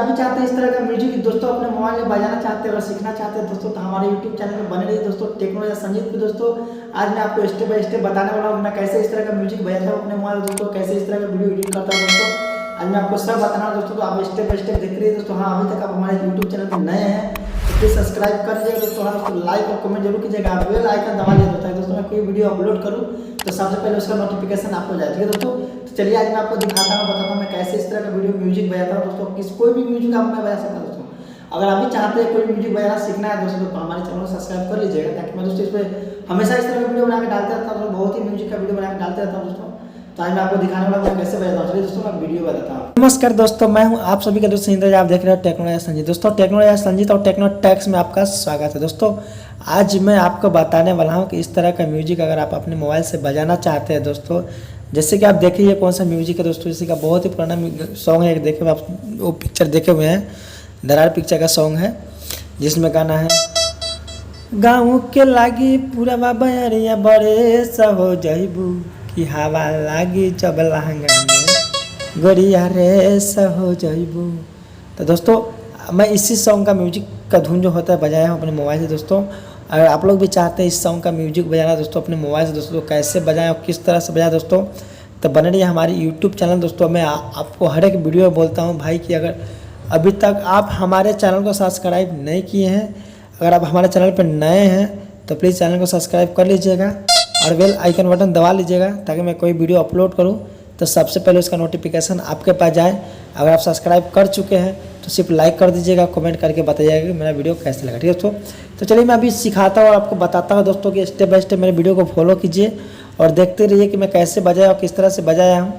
आप भी चाहते हैं इस तरह का म्यूजिक दोस्तों अपने मोबाइल में बजाना चाहते हैं और सीखना चाहते हैं दोस्तों, तो हमारे यूट्यूब चैनल में बने रहिए दोस्तों टेक्नोलॉजी संजीत पे। दोस्तों आज मैं आपको स्टेप बाय स्टेप बताने वाला हूँ मैं कैसे इस तरह का म्यूजिक बजाता हूँ अपने मोबाइल में दोस्तों, कैसे इस तरह का वीडियो एडिट करता हूँ दोस्तों। आज मैं आपको सब बताना है दोस्तों, तो आप स्टेप बाय स्टेप देख रहिए दोस्तों। हाँ, अभी तक आप हमारे यूट्यूब चैनल पर नए हैं तो प्लीज सब्सक्राइब कर लीजिएगा दोस्तों। हाँ दोस्तों, लाइक और कमेंट जरूर कीजिएगा, बेल आइकन दबा लिया होता है दोस्तों। मैं कोई वीडियो अपलोड करूँ तो सबसे पहले उसका नोटिफिकेशन आपको जाए, ठीक है दोस्तों। तो चलिए आज मैं आपको दिखाता हूँ, बताता हूँ मैं कैसे इस तरह का वीडियो म्यूजिक बजाता हूँ दोस्तों। कोई भी म्यूजिक आप मैं बजा सकता हूँ दोस्तों। अगर आप भी चाहते हैं कोई म्यूजिक बजाना सीखना है दोस्तों तो हमारे चैनल को सब्सक्राइब कर लीजिएगा, ताकि मैं दोस्तों इस पर हमेशा इस तरह का वीडियो बना के डालते रहता हूँ, बहुत ही म्यूजिक का वीडियो बना के डालते रहता हूँ दोस्तों। तो आज मैं आपको दिखाने वाला हूँ कैसे बजाता हूँ। चलिए दोस्तों मैं वीडियो बताता हूँ। नमस्कार दोस्तों, मैं हूँ आप सभी का दोस्त इंद्र, आप देख रहे हो टेक्नोलॉजी संजीत। दोस्तों टेक्नोलॉजी संजीत और टेक्नो टैक्स में आपका स्वागत है दोस्तों। आज मैं आपको बताने वाला हूँ कि इस तरह का म्यूजिक अगर आप अपने मोबाइल से बजाना चाहते हैं दोस्तों, जैसे कि आप देखिए ये कौन सा म्यूजिक है दोस्तों, इसी का बहुत ही पुराना सॉन्ग है। देखे आप वो पिक्चर देखे हुए हैं, दरार पिक्चर का सॉन्ग है जिसमें गाना है गाँव के लागी पूरा बरिया बड़े सहो जइबू की हवा लागी जब लहंगा में गोरिया रे सहो जइबू। तो दोस्तों मैं इसी सॉन्ग का म्यूजिक का धुन जो होता है बजाया हूँ अपने मोबाइल से दोस्तों। अगर आप लोग भी चाहते हैं इस सॉन्ग का म्यूजिक बजाना दोस्तों अपने मोबाइल से दोस्तों, तो कैसे बजाएं और किस तरह से बजाएं दोस्तों, तो बने रहिए हमारी यूट्यूब चैनल दोस्तों। मैं आपको हर एक वीडियो में बोलता हूँ भाई कि अगर अभी तक आप हमारे चैनल को सब्सक्राइब नहीं किए हैं, अगर आप हमारे चैनल पर नए हैं तो प्लीज़ चैनल को सब्सक्राइब कर लीजिएगा और बेल आइकन बटन दबा लीजिएगा, ताकि मैं कोई वीडियो अपलोड करूँ तो सबसे पहले उसका नोटिफिकेशन आपके पास जाए। अगर आप सब्सक्राइब कर चुके हैं तो सिर्फ लाइक कर दीजिएगा, कमेंट करके बताइएगा कि मेरा वीडियो कैसे लगा, ठीक है दोस्तों। तो चलिए मैं अभी सिखाता हूँ और आपको बताता हूँ दोस्तों कि स्टेप बाय स्टेप मेरे वीडियो को फॉलो कीजिए और देखते रहिए कि मैं कैसे बजाया और किस तरह से बजाया हूँ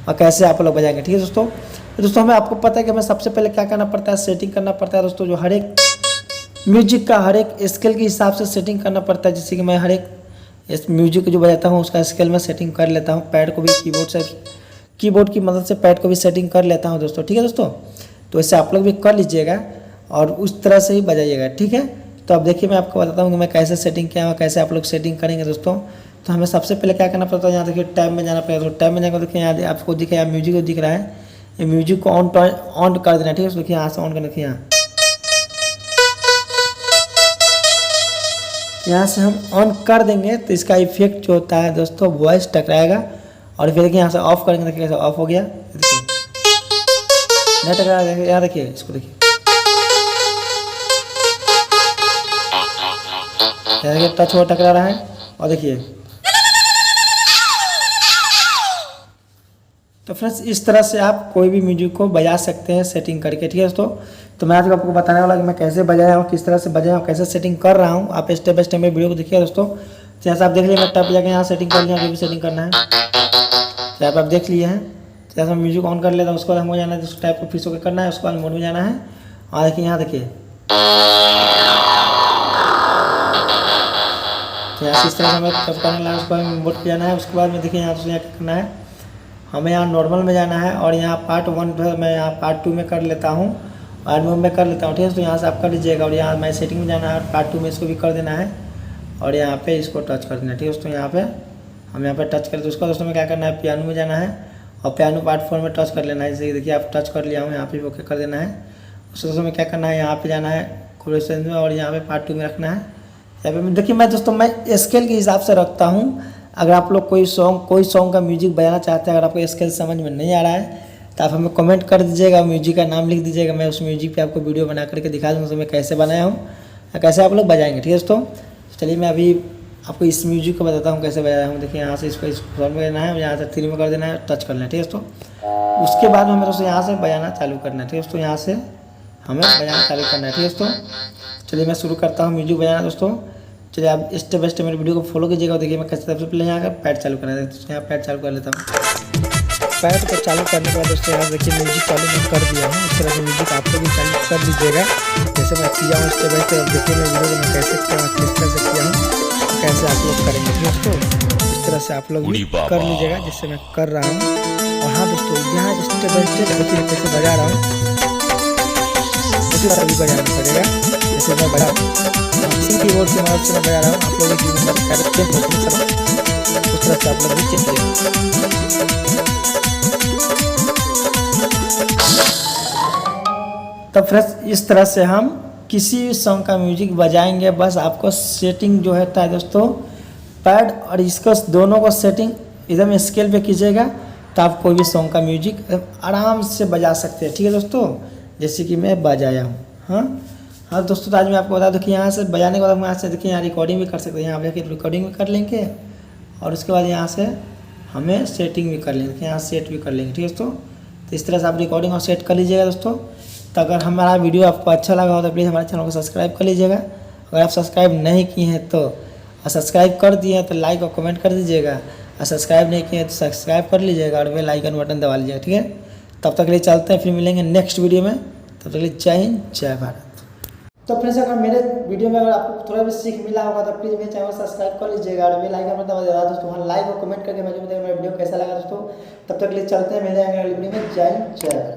और कैसे आप लोग बजाएंगे, ठीक है दोस्तों। तो दोस्तों हमें आपको पता है कि हमें सबसे पहले क्या करना पड़ता है, सेटिंग करना पड़ता है दोस्तों। जो हर एक म्यूजिक का हर एक स्केल के हिसाब से सेटिंग करना पड़ता है, जैसे कि मैं हर एक इस म्यूजिक को जो बजाता हूँ उसका स्केल में सेटिंग कर लेता हूँ। पैड को भी कीबोर्ड की मदद से पैड को भी सेटिंग कर लेता हूँ दोस्तों, ठीक है दोस्तों। तो ऐसे आप लोग भी कर लीजिएगा और उस तरह से ही बजाइएगा, ठीक है। तो अब देखिए मैं आपको बताता हूँ कि मैं कैसे सेटिंग किया हूँ, कैसे आप लोग सेटिंग करेंगे दोस्तों। तो हमें सबसे पहले क्या करना पड़ता है, यहाँ देखिए टैब में जाना पड़ेगा। तो टैब में जाकर देखिए यहाँ आपको दिखे यहाँ म्यूजिक दिख रहा है, ये म्यूजिक को ऑन कर देना, ठीक है। देखिए यहाँ से ऑन करना, देखिए यहाँ से हम ऑन कर देंगे तो इसका इफेक्ट जो होता है दोस्तों वॉइस टकराएगा और फिर देखिए यहाँ से ऑफ करेंगे, देखिए कैसे ऑफ हो गया, देखिए नहीं टकरा, देखिए यहाँ देखिए इसको देखिए टच हो टकरा रहा है और देखिए। तो फ्रेंड्स इस तरह से आप कोई भी म्यूजिक को बजा सकते हैं सेटिंग करके, ठीक है दोस्तों। तो मैं आज आपको बताने वाला कि मैं कैसे बजाया हूँ, किस तरह से बजाया हूँ, कैसे सेटिंग कर रहा हूँ। आप स्टेप बाय स्टेप मेरे वीडियो को देखिए दोस्तों। जैसे आप देख लिए मैं टैब जाके यहाँ सेटिंग कर लिया, भी सेटिंग करना है जैसे आप देख लिए हैं। जैसे हम म्यूजिक ऑन कर लेता हूँ उसके बाद हमको जाना है जिस टाइप को फिर होकर करना है, उसके बाद मोड में जाना है और देखिए यहाँ देखिए यहाँ इस तरह से हमें कब करने लगा, उसके बाद मोड पर जाना है। उसके बाद में देखिए यहाँ से क्या करना है, हमें यहाँ नॉर्मल में जाना है और यहाँ पार्ट 1 मैं यहाँ पार्ट 2 में कर लेता हूँ और में कर लेता हूँ, ठीक है। तो यहाँ से आप कर लीजिएगा और यहाँ मैं सेटिंग में जाना है और पार्ट 2 में इसको भी कर देना है और यहाँ पे इसको टच कर देना है, ठीक है दोस्तों। यहाँ पे हम यहाँ पे टच करें तो उसका दोस्तों में क्या करना है, पियानो में जाना है और पियानो पार्ट 4 में टच कर लेना है। जैसे देखिए आप टच कर लिया हूँ, यहाँ पे ओके कर देना है। उसके दोस्तों में क्या करना है, यहाँ पे जाना है कोरेशन में और यहाँ पे पार्ट 2 में रखना है। यहाँ पे देखिए मैं दोस्तों मैं स्केल के हिसाब से रखता हूँ। अगर आप लोग कोई सॉन्ग का म्यूजिक बजाना चाहते हैं, अगर आपको स्केल समझ में नहीं आ रहा है तो आप हमें कमेंट कर दीजिएगा, म्यूजिक का नाम लिख दीजिएगा, मैं उस म्यूजिक पे आपको वीडियो बना करके दिखा दूँगा तो मैं कैसे बनाया हूँ, कैसे आप लोग बजाएंगे, ठीक है दोस्तों। चलिए मैं अभी आपको इस म्यूजिक को बताता हूँ कैसे बजाया हूँ। देखिए यहाँ से इसको सॉन्ग में देना है, यहाँ से 3 में कर देना है, टच कर लेना है, ठीक है दोस्तों। उसके बाद हमें दोस्तों यहाँ से बजाना चालू करना है, ठीक है दोस्तों। यहाँ से हमें बजाना चालू करना है, ठीक है दोस्तों। चलिए मैं शुरू करता हूँ म्यूजिक बजाना दोस्तों। चलिए आप स्टेप बाय स्टेप मेरे वीडियो को फॉलो कीजिएगा। देखिए मैं कैसे सबसे पहले यहाँ पैड चालू करना है, यहाँ पैड चालू कर लेता हूँ। पैड को चालू करने के बाद दोस्तों यहाँ देखिए म्यूजिक चालू मैं कर दिया हूँ। इस तरह से म्यूजिक आप लोग भी चालू कर लीजिएगा जैसे मैं किया हूँ स्टेप बाय स्टेप। देखिए मैं वीडियो को मैं कैसे किया हूँ, किस तरह से किया हूँ, कैसे आप लोग करेंगे, ठीक है दोस्तों। इस तरह से आप लोग भी कर लीजिएगा जैसे मैं कर रहा हूँ। और हाँ दोस्तों यहाँ स्टेप बाय स्टेप देखिए कैसे बजा रहा हूँ, उसी तरह भी बजाना पड़ेगा जैसे मैं बजा कीबोर्ड की मदद से मैं बजा रहा हूँ। आप लोग उस तरह से आप लोग भी चेक करें। तो फ्रेंड्स इस तरह से हम किसी भी सॉन्ग का म्यूजिक बजाएंगे। बस आपको सेटिंग जो है दोस्तों पैड और इसको दोनों को सेटिंग एकदम स्केल पे कीजिएगा, तो आप कोई भी सॉन्ग का म्यूजिक आराम से बजा सकते हैं। ठीक है दोस्तों, जैसे कि मैं बजाया हूँ। हाँ दोस्तों, तो आज मैं आपको बता दूँ कि यहाँ से बजाने के बाद हम यहाँ से देखिए यहाँ रिकॉर्डिंग भी कर सकते हैं। यहाँ पे रिकॉर्डिंग भी कर लेंगे और उसके बाद यहाँ से हमें सेटिंग भी कर लेंगे, यहाँ सेट भी कर लेंगे। ठीक है दोस्तों, तो इस तरह से आप रिकॉर्डिंग और सेट कर लीजिएगा दोस्तों। तो अगर हमारा वीडियो आपको अच्छा लगा हो तो प्लीज़ हमारे चैनल को सब्सक्राइब कर लीजिएगा। अगर आप सब्सक्राइब नहीं किए हैं तो, सब्सक्राइब कर दिए हैं तो लाइक और कमेंट कर दीजिएगा, और सब्सक्राइब नहीं किए हैं तो सब्सक्राइब कर लीजिएगा और बेल आइकन बटन दबा लीजिएगा। ठीक है, तब तक के लिए चलते हैं, फिर मिलेंगे नेक्स्ट वीडियो में। तब तक के लिए जय हिंद, जय भारत। तो फ्रेंड्स, अगर मेरे वीडियो में अगर आपको थोड़ा भी सीख मिला होगा तो प्लीज़ मेरे चैनल को सब्सक्राइब कर लीजिएगा और बेल आइकन बटन दबा दीजिएगा दोस्तों। वहाँ लाइक और कमेंट करके मुझे बताइए मेरा वीडियो कैसा लगा दोस्तों। तब तक के लिए चलते हैं, मिलेंगे अगले वीडियो में। जय हिंद, जय भारत।